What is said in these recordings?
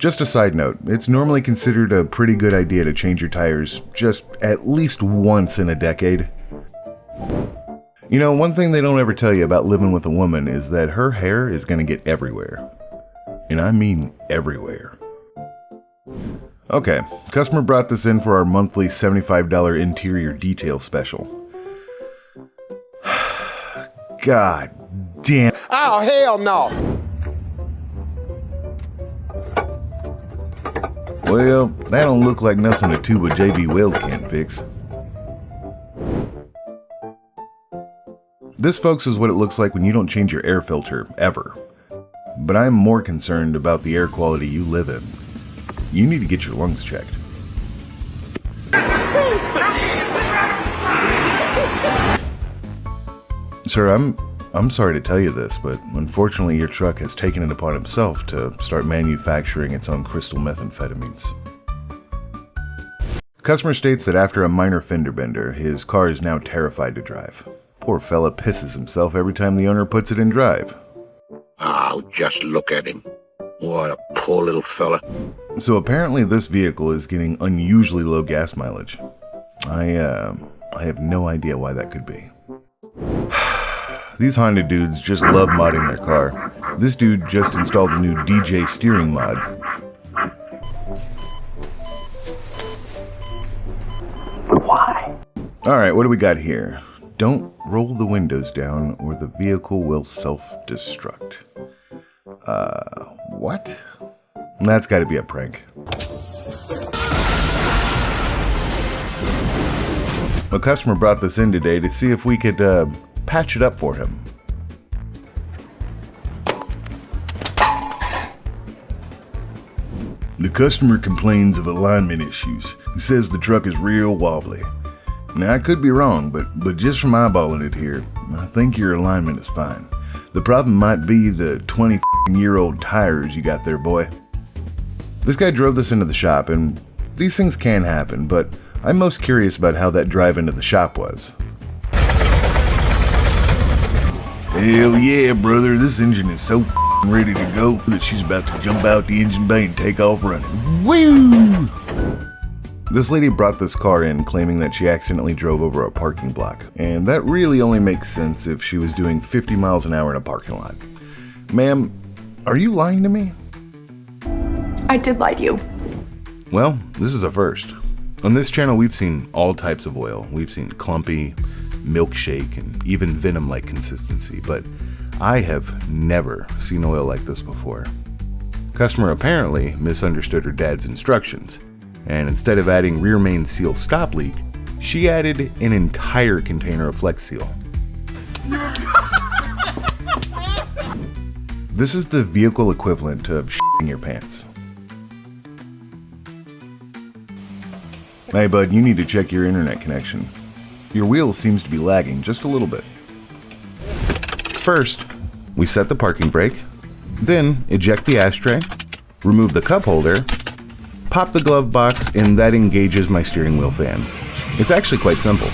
Just a side note, it's normally considered a pretty good idea to change your tires just at least once in a decade. You know, one thing they don't ever tell you about living with a woman is that her hair is gonna get everywhere. And I mean everywhere. Okay, customer brought this in for our monthly $75 interior detail special. God damn. Oh, hell no! Well, that don't look like nothing a tube of JB Weld can't fix. This, folks, is what it looks like when you don't change your air filter, ever. But I'm more concerned about the air quality you live in. You need to get your lungs checked. Sir, I'm sorry to tell you this, but unfortunately your truck has taken it upon himself to start manufacturing its own crystal methamphetamines. Customer states that after a minor fender bender, his car is now terrified to drive. Poor fella pisses himself every time the owner puts it in drive. Oh, just look at him. What a poor little fella. So apparently this vehicle is getting unusually low gas mileage. I have no idea why that could be. These Honda dudes just love modding their car. This dude just installed the new DJ steering mod. Why? Alright, what do we got here? Don't roll the windows down or the vehicle will self-destruct. What? That's gotta be a prank. A customer brought this in today to see if we could, patch it up for him. The customer complains of alignment issues. He says the truck is real wobbly. Now, I could be wrong, but just from eyeballing it here, I think your alignment is fine. The problem might be the 20-year-old tires you got there, boy. This guy drove this into the shop, and these things can happen, but I'm most curious about how that drive into the shop was. Hell yeah, brother, this engine is so ready to go that she's about to jump out the engine bay and take off running. Woo! This lady brought this car in claiming that she accidentally drove over a parking block, and that really only makes sense if she was doing 50 miles an hour in a parking lot. Ma'am, are you lying to me? I did lie to you. Well, this is a first. On this channel, we've seen all types of oil. We've seen clumpy, milkshake, and even venom-like consistency, but I have never seen oil like this before. Customer apparently misunderstood her dad's instructions, and instead of adding rear main seal stop leak, she added an entire container of Flex Seal. This is the vehicle equivalent of shitting your pants. Hey bud, you need to check your internet connection. Your wheel seems to be lagging just a little bit. First, we set the parking brake, then eject the ashtray, remove the cup holder, pop the glove box, and that engages my steering wheel fan. It's actually quite simple.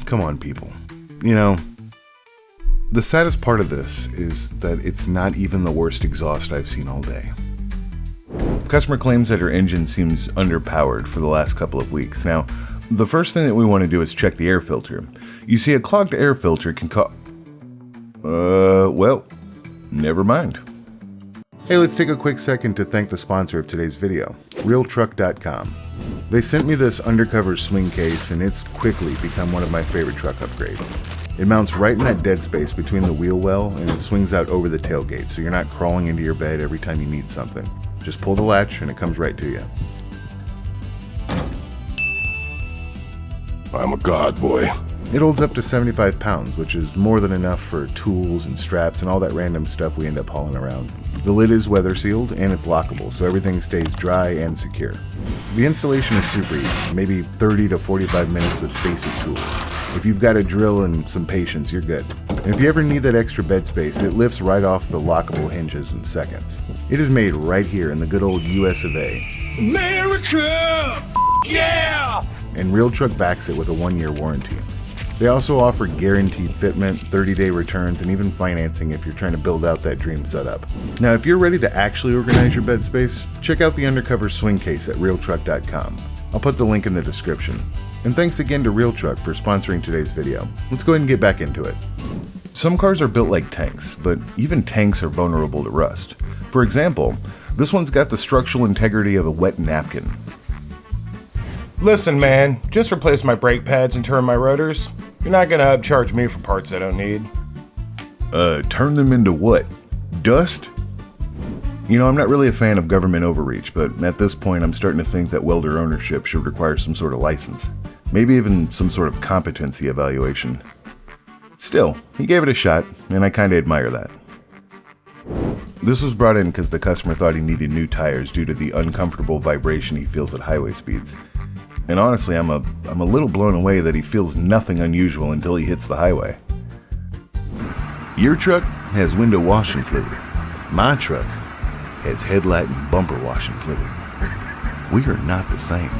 Come on, people. You know, the saddest part of this is that it's not even the worst exhaust I've seen all day. Customer claims that her engine seems underpowered for the last couple of weeks. Now, the first thing that we want to do is check the air filter. You see, a clogged air filter can cause... well, never mind. Hey, let's take a quick second to thank the sponsor of today's video, RealTruck.com. They sent me this undercover swing case, and it's quickly become one of my favorite truck upgrades. It mounts right in that dead space between the wheel well, and it swings out over the tailgate, so you're not crawling into your bed every time you need something. Just pull the latch, and it comes right to you. I'm a god, boy. It holds up to 75 pounds, which is more than enough for tools and straps and all that random stuff we end up hauling around. The lid is weather sealed and it's lockable, so everything stays dry and secure. The installation is super easy, maybe 30 to 45 minutes with basic tools. If you've got a drill and some patience, you're good. And if you ever need that extra bed space, it lifts right off the lockable hinges in seconds. It is made right here in the good old US of A. America! Yeah! And Real Truck backs it with a 1-year warranty. They also offer guaranteed fitment, 30-day returns, and even financing if you're trying to build out that dream setup. Now, if you're ready to actually organize your bed space, check out the undercover swing case at realtruck.com. I'll put the link in the description. And thanks again to Real Truck for sponsoring today's video. Let's go ahead and get back into it. Some cars are built like tanks, but even tanks are vulnerable to rust. For example, this one's got the structural integrity of a wet napkin. Listen, man, just replace my brake pads and turn my rotors. You're not gonna upcharge me for parts I don't need. Turn them into what? Dust? You know, I'm not really a fan of government overreach, but at this point I'm starting to think that welder ownership should require some sort of license. Maybe even some sort of competency evaluation. Still, he gave it a shot, and I kinda admire that. This was brought in because the customer thought he needed new tires due to the uncomfortable vibration he feels at highway speeds. And honestly, I'm a little blown away that he feels nothing unusual until he hits the highway. Your truck has window washing fluid. My truck has headlight and bumper washing fluid. We are not the same.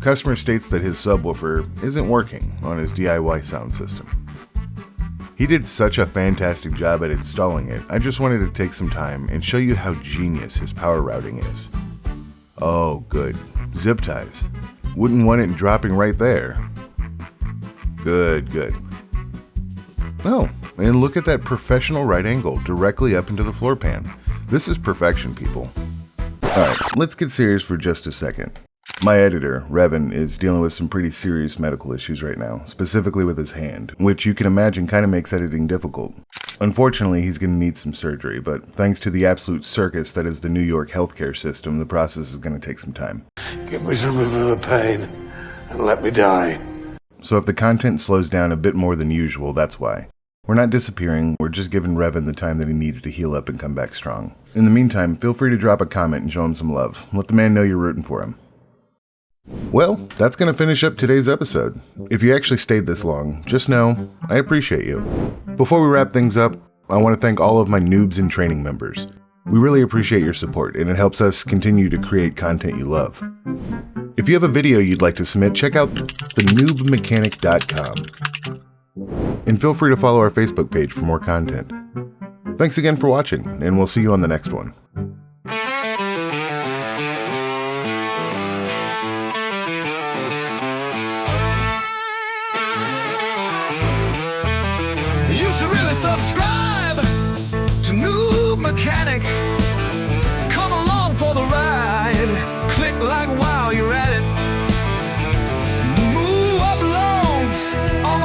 Customer states that his subwoofer isn't working on his DIY sound system. He did such a fantastic job at installing it, I just wanted to take some time and show you how genius his power routing is. Oh, good. Zip ties. Wouldn't want it dropping right there. Good, good. Oh, and look at that professional right angle directly up into the floor pan. This is perfection, people. Alright, let's get serious for just a second. My editor, Revan, is dealing with some pretty serious medical issues right now, specifically with his hand, which you can imagine kind of makes editing difficult. Unfortunately, he's going to need some surgery, but thanks to the absolute circus that is the New York healthcare system, the process is going to take some time. Give me some of the pain and let me die. So if the content slows down a bit more than usual, that's why. We're not disappearing, we're just giving Revan the time that he needs to heal up and come back strong. In the meantime, feel free to drop a comment and show him some love. Let the man know you're rooting for him. Well, that's going to finish up today's episode. If you actually stayed this long, just know I appreciate you. Before we wrap things up, I want to thank all of my noobs and training members. We really appreciate your support, and it helps us continue to create content you love. If you have a video you'd like to submit, check out TheNoobMechanic.com. And feel free to follow our Facebook page for more content. Thanks again for watching, and we'll see you on the next one. You should really subscribe.